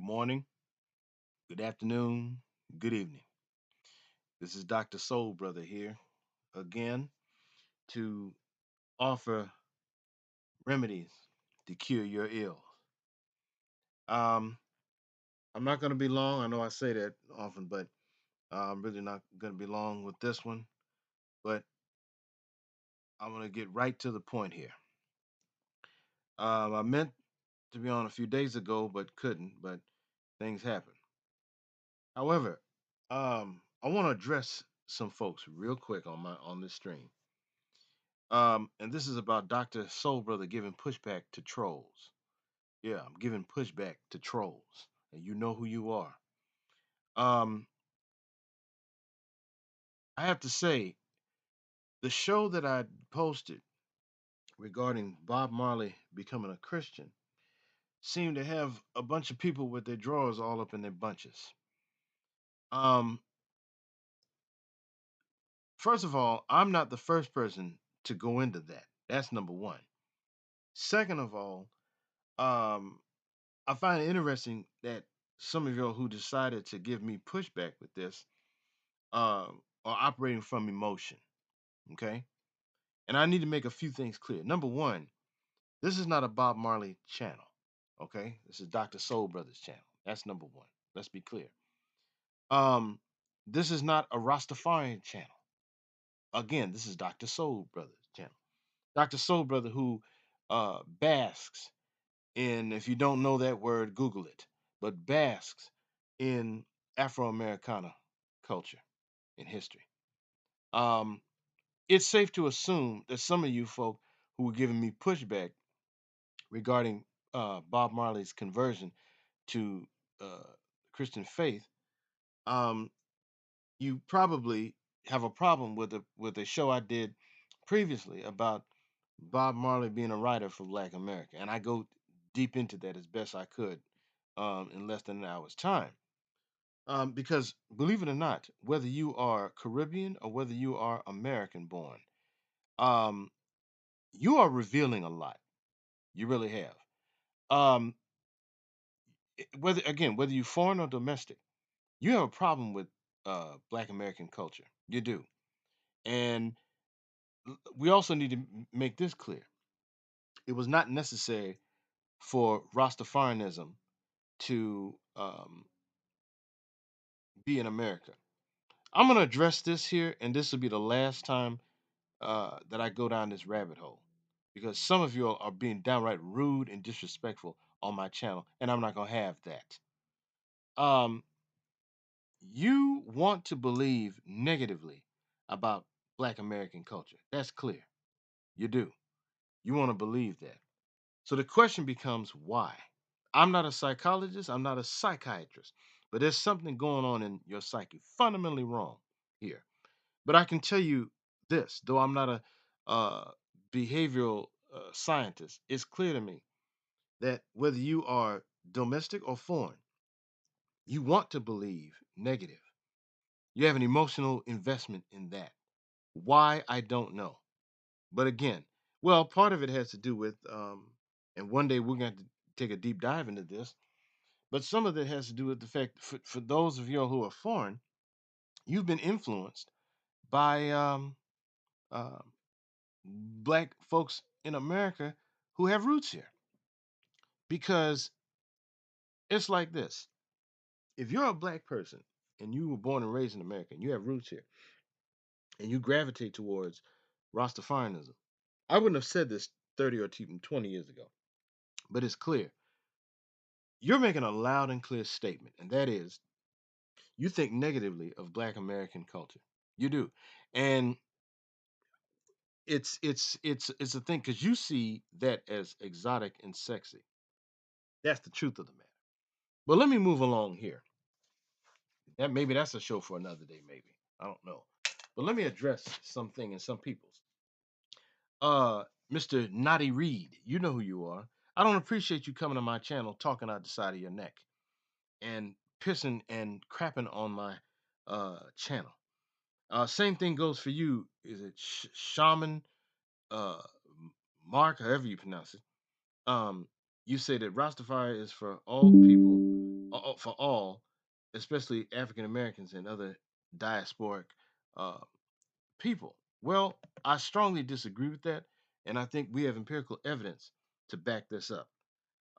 Good morning, good afternoon, good evening. This is Dr. Soul Brother here again to offer remedies to cure your ills. Um, I'm not going to be long. I know I say that often, but I'm really not going to be long with this one. But I'm going to get right to the point here. I meant to be on a few days ago, but couldn't. But things happen. However, I want to address some folks real quick on this stream. And this is about Dr. Soul Brother giving pushback to trolls. Yeah, I'm giving pushback to trolls, and you know who you are. Um, I have to say, the show that I posted regarding Bob Marley becoming a Christian seemed to have a bunch of people with their drawers all up in their bunches. Um, First of all, I'm not the first person to go into that. That's number one. Second of all, um, I find it interesting that some of y'all who decided to give me pushback with this are operating from emotion. Okay. And I need to make a few things clear. Number one, this is not a Bob Marley channel. Okay. This is Dr. Soul Brothers channel. That's number one. Let's be clear. Um, this is not a Rastafarian channel. Again, this is Dr. Soul Brothers channel. Dr. Soul Brother who basks in, if you don't know that word, Google it, but basks in Afro Americana culture and history. Um, it's safe to assume that some of you folk who were giving me pushback regarding Bob Marley's conversion to uh, Christian faith, um, you probably have a problem with a show I did previously about Bob Marley being a writer for Black America, and I go deep into that as best I could in less than an hour's time. Because believe it or not, whether you are Caribbean or whether you are American born, um, you are revealing a lot. You really have. Um, whether you foreign or domestic, you have a problem with Black American culture. You do, and we also need to make this clear. It was not necessary for Rastafarianism to be in America. I'm going to address this here, and this will be the last time that I go down this rabbit hole because some of you are being downright rude and disrespectful on my channel, and I'm not going to have that. Um, you want to believe negatively about Black American culture. That's clear. You do. You want to believe that. So the question becomes why? I'm not a psychologist, I'm not a psychiatrist, but there's something going on in your psyche, fundamentally wrong here. But I can tell you this, though I'm not a behavioral scientist, it's clear to me that whether you are domestic or foreign, you want to believe negative. You have an emotional investment in that. Why, I don't know. But again, well, part of it has to do with, and one day we're going to take a deep dive into this, but some of it has to do with the fact for those of you who are foreign, you've been influenced by uh, black folks in America who have roots here. Because it's like this: if you're a black person and you were born and raised in America and you have roots here and you gravitate towards Rastafarianism, I wouldn't have said this 30 or even 20 years ago, but it's clear. You're making a loud and clear statement, and that is you think negatively of black American culture. You do. And it's a thing because you see that as exotic and sexy. That's the truth of the matter. But let me move along here. That maybe that's a show for another day, maybe. I don't know. But let me address something and some people's. Mr. Naughty Reed, you know who you are. I don't appreciate you coming to my channel talking out the side of your neck and pissing and crapping on my channel. Same thing goes for you. Is it Shaman uh Mark, however you pronounce it? You say that Rastafari is for all people, for all, especially African Americans and other diasporic uh, people. Well, I strongly disagree with that, and I think we have empirical evidence to back this up.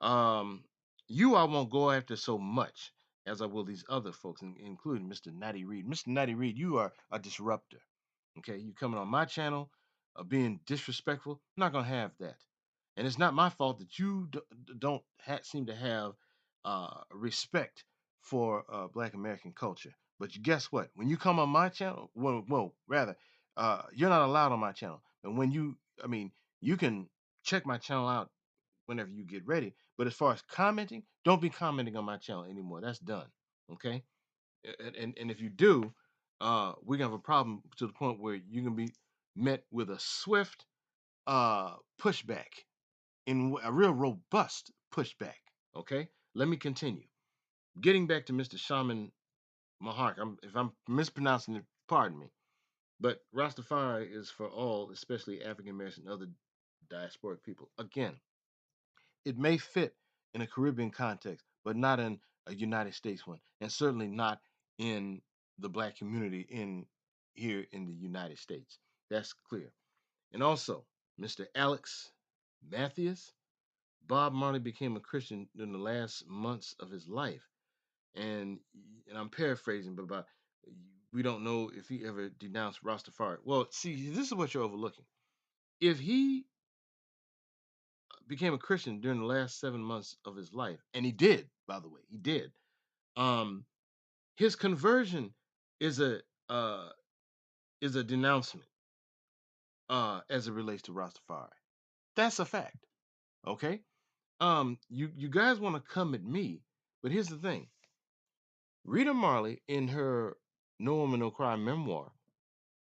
Um, you, I won't go after so much as I will these other folks, including Mr. Natty Reed. Mr. Natty Reed, you are a disruptor. Okay, you coming on my channel, being disrespectful. I'm not gonna have that, and it's not my fault that you don't seem to have respect for Black American culture. But you guess what? When you come on my channel, well, rather, you're not allowed on my channel. And when you, I mean, you can check my channel out whenever you get ready. But as far as commenting, don't be commenting on my channel anymore. That's done. Okay. And if you do, we're gonna have a problem to the point where you're gonna be met with a swift pushback, in a real robust pushback. Okay. Let me continue. Getting back to Mr. Shaman Mahark, if I'm mispronouncing it, pardon me. But Rastafari is for all, especially African Americans and other diasporic people. Again, it may fit in a Caribbean context, but not in a United States one, and certainly not in the black community in here in the United States. That's clear. And also, Mr. Alex Matthias, Bob Marley became a Christian in the last months of his life, and and I'm paraphrasing, but about we don't know if he ever denounced Rastafari. Well, see, this is what you're overlooking. If he became a Christian during the last 7 months of his life, and he did, by the way, he did. Um, his conversion is a uh, is a denouncement as it relates to Rastafari. That's a fact. Okay. You guys want to come at me, but here's the thing: Rita Marley, in her No Woman No Cry memoir,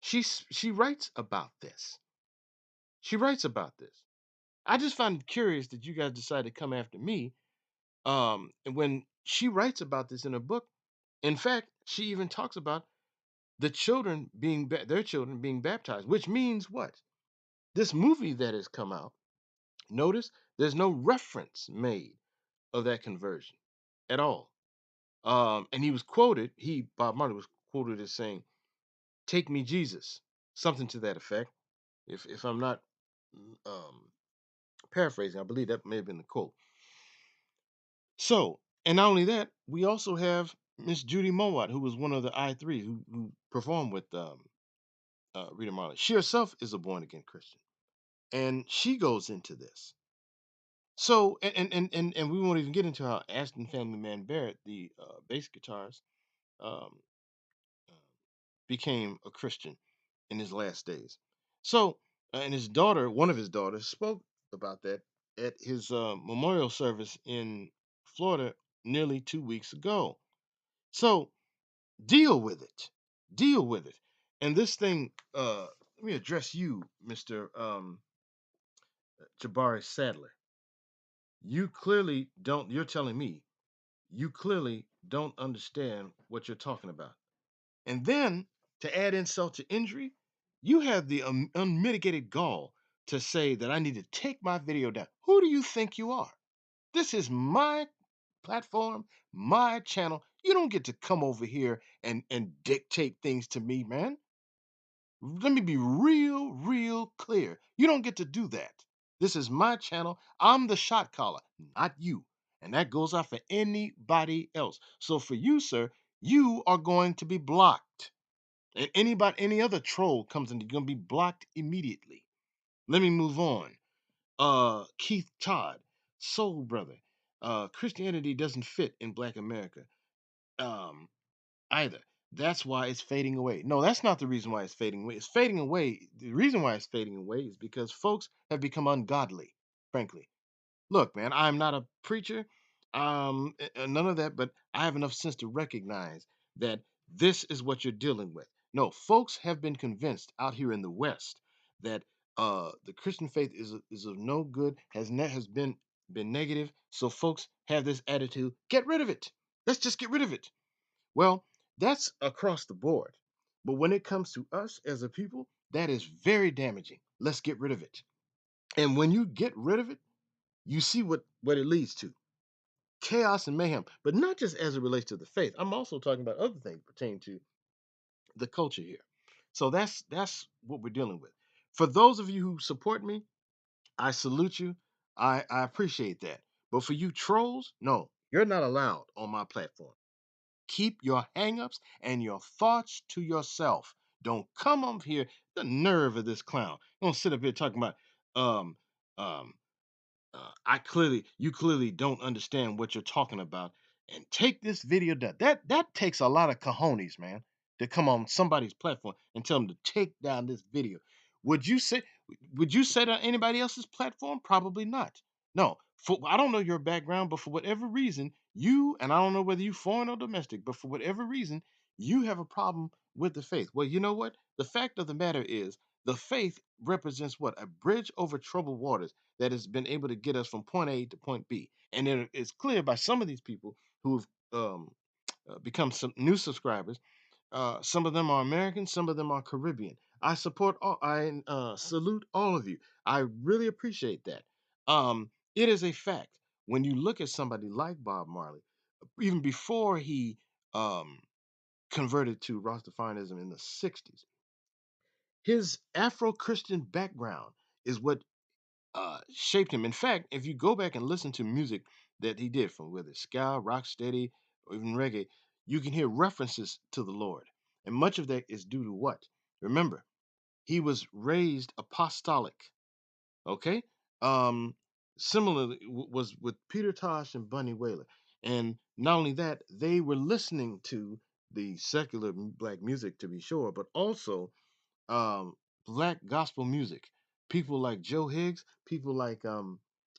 she writes about this. She writes about this. I just find it curious that you guys decided to come after me. And when she writes about this in her book, in fact, she even talks about their children being baptized, which means what? This movie that has come out, notice there's no reference made of that conversion at all. And he was quoted, Bob Marley was quoted as saying, "Take me, Jesus," something to that effect. If I'm not um, paraphrasing, I believe that may have been the quote. So, and not only that, we also have Miss Judy Mowat, who was one of the I3 who performed with Rita Marley. She herself is a born again Christian, and she goes into this. So, and we won't even get into how Aston Family Man Barrett, the bass guitarist, um, uh, became a Christian in his last days. So, and his daughter, one of his daughters, spoke about that at his memorial service in Florida nearly 2 weeks ago. So, deal with it. Deal with it. And this thing, let me address you, Mr. Jabari Sadler. You clearly don't, you're telling me, you clearly don't understand what you're talking about. And then to add insult to injury, you have the unmitigated gall to say that I need to take my video down. Who do you think you are? This is my platform, my channel. You don't get to come over here and dictate things to me, man. Let me be real clear. You don't get to do that. This is my channel. I'm the shot caller, not you. And that goes out for anybody else. So for you, sir, you are going to be blocked. And any other troll comes in, you're gonna be blocked immediately. Let me move on. Keith Todd, Soul Brother. Christianity doesn't fit in Black America. Um, either. That's why it's fading away. No, that's not the reason why it's fading away. It's fading away. The reason why it's fading away is because folks have become ungodly, frankly. Look, man, I'm not a preacher, none of that, but I have enough sense to recognize that this is what you're dealing with. No, folks have been convinced out here in the West that the Christian faith is of no good, has been negative. So folks have this attitude: get rid of it. Let's just get rid of it. Well, that's across the board. But when it comes to us as a people, that is very damaging. Let's get rid of it. And when you get rid of it, you see what it leads to: chaos and mayhem. But not just as it relates to the faith. I'm also talking about other things pertaining to the culture here. So that's what we're dealing with. For those of you who support me, I salute you. I appreciate that. But for you trolls, no, you're not allowed on my platform. Keep your hangups and your thoughts to yourself. Don't come up here. The nerve of this clown. Don't sit up here talking about um um you clearly don't understand what you're talking about, and take this video down. That takes a lot of cojones, man, to come on somebody's platform and tell them to take down this video. Would you say would you say that on anybody else's platform? Probably not. No, I don't know your background, but for whatever reason, you, and I don't know whether you foreign or domestic, but for whatever reason, you have a problem with the faith. Well, you know what? The fact of the matter is, the faith represents what? A bridge over troubled waters that has been able to get us from point A to point B. And it's clear by some of these people who've um, become some new subscribers. Some of them are American, some of them are Caribbean. I support all. I salute all of you. I really appreciate that. It is a fact when you look at somebody like Bob Marley, even before he um, converted to Rastafarianism in the '60s, his Afro-Christian background is what shaped him. In fact, if you go back and listen to music that he did, from whether it's ska, rock steady, or even reggae, you can hear references to the Lord. And much of that is due to what? Remember, he was raised apostolic. Okay? Um, Similarly was with Peter Tosh and Bunny Wailer. And not only that, they were listening to the secular black music, to be sure, but also um, black gospel music. People like Joe Higgs, people like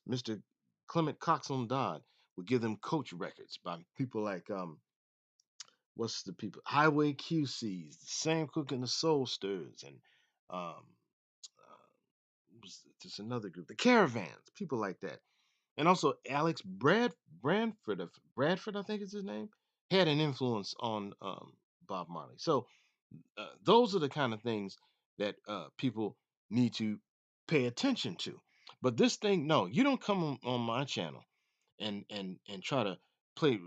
Mr. Clement Coxon Dodd would give them coach records by people like what's the people, Highway QCs, Sam Cooke and the Soul Stirrers, and um, just another group, the Caravans, people like that. And also Alex Bradford, I think is his name, had an influence on Bob Marley. So those are the kind of things that people need to pay attention to. But this thing, no, you don't come on my channel and try to play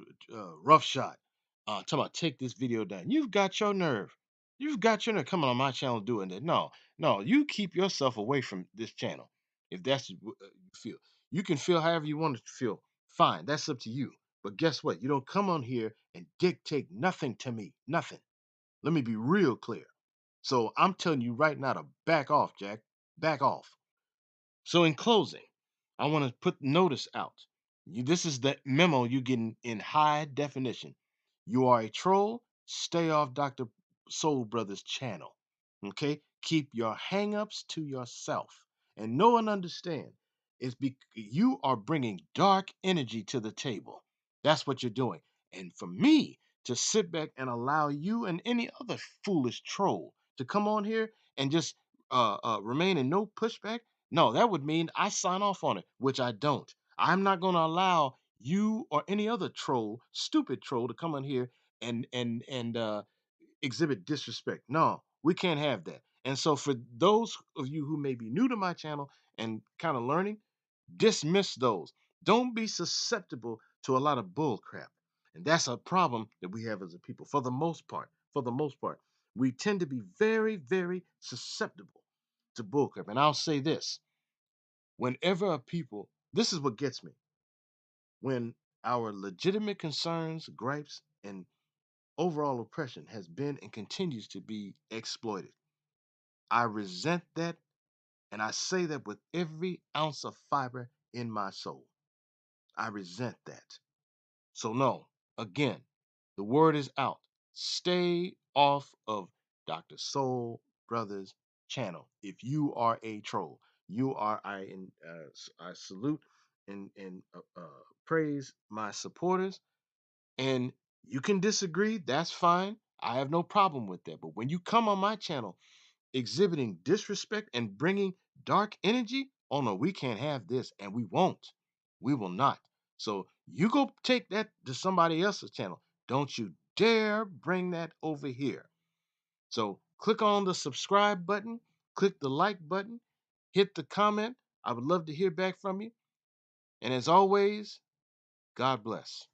rough shot. Talk about take this video down. You've got your nerve. You've got your nerve coming on my channel doing that. No, no, you keep yourself away from this channel. If that's what you feel, you can feel however you want to feel. Fine, that's up to you. But guess what? You don't come on here and dictate nothing to me. Nothing. Let me be real clear. So I'm telling you right now to back off, Jack. Back off. So in closing, I want to put notice out. This is the memo you get in high definition. You are a troll. Stay off Dr. Soul Brothers channel. Okay? Keep your hangups to yourself. And know and understand, you are bringing dark energy to the table. That's what you're doing. And for me to sit back and allow you and any other foolish troll to come on here and just remain in no pushback, no, that would mean I sign off on it, which I don't. I'm not going to allow you or any other troll, stupid troll, to come in here and exhibit disrespect. No, we can't have that. And so, for those of you who may be new to my channel and kind of learning, dismiss those. Don't be susceptible to a lot of bull crap. And that's a problem that we have as a people. For the most part, we tend to be very, very susceptible to bull crap. And I'll say this: whenever a people, this is what gets me, when our legitimate concerns, gripes, and overall oppression has been and continues to be exploited. I resent that, and I say that with every ounce of fiber in my soul. I resent that. So, no, again, the word is out. Stay off of Dr. Soul Brothers channel. If you are a troll, I salute and praise my supporters. And you can disagree, that's fine. I have no problem with that. But when you come on my channel exhibiting disrespect and bringing dark energy, oh no, we can't have this, and we won't. We will not. So you go take that to somebody else's channel. Don't you dare bring that over here. So click on the subscribe button, click the like button, hit the comment. I would love to hear back from you. And as always, God bless.